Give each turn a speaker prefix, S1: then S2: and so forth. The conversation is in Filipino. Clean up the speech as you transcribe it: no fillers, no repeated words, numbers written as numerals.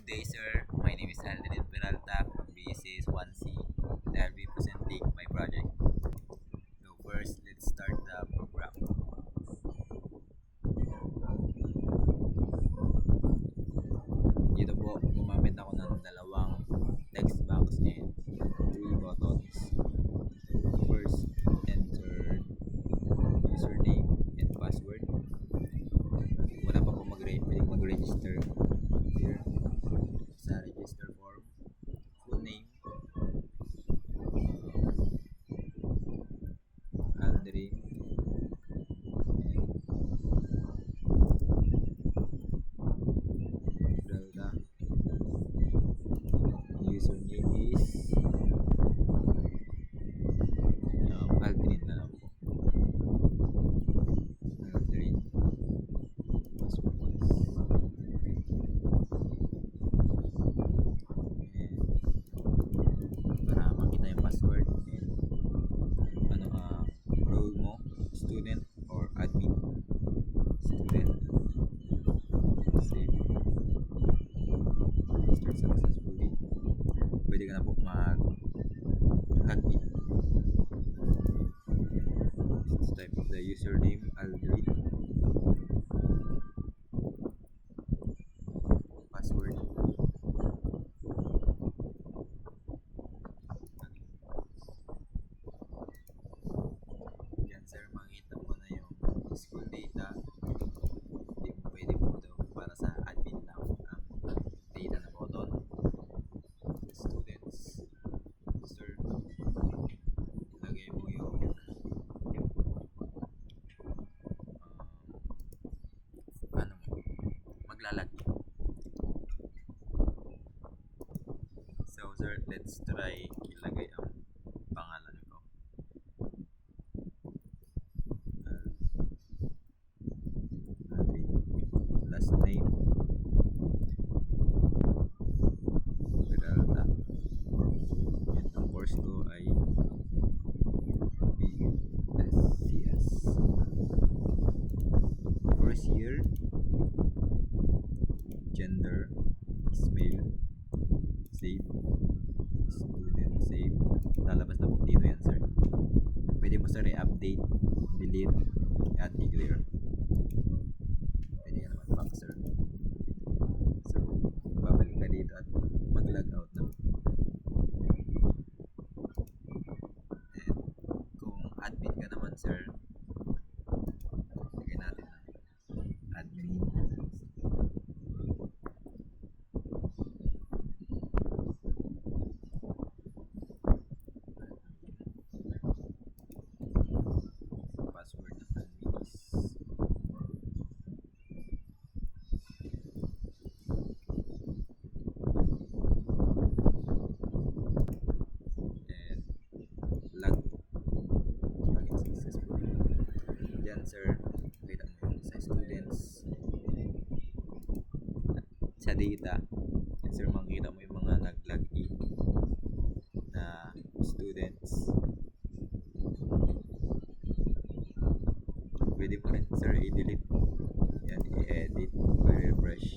S1: Good day, sir. My name is Aldrin Peralta from BSS 1C. I'll be presenting my project. So first, let's start the program. Dito po, gumamit ako ng dalawang text box and 3 buttons. First, enter username and password. Wala pa po pwedeng mag-register here sa register form. Full name, Aldrin, and Peralta. Username is Aldrin na lang po. Aldrin. Password is para makita yung password and role mo, student or admin. Student. Save. Start successfully. Pwede ka na po mag-login. Let's type the username Aldrin. Password. Yan sir, makita mo na yung school data. Hindi mo pwede po ito para sa admin lang ang data na po doon. Students. Sir, ilagay mo yung maglalagay. So sir, let's try ilagay ang pangalan ko. Aldrin. Last name Peralta. And ang course ko ay BSCS. First year, gender is male. Save. Student save. Lalabas na po dito yan sir. Pwede mo sir i-update, delete, at i-clear. Pwede ka naman back sir. So, babalik ka dito at mag-log out na. And kung admin ka naman sir, lagyan natin na admin. Password ng admin is and login successfully. Yan sir, kita mo yung sa students sa data. Yan sir, makikita mo yung mga nag-login na students. Pwede mo rin sir i-delete yan, i-edit or refresh.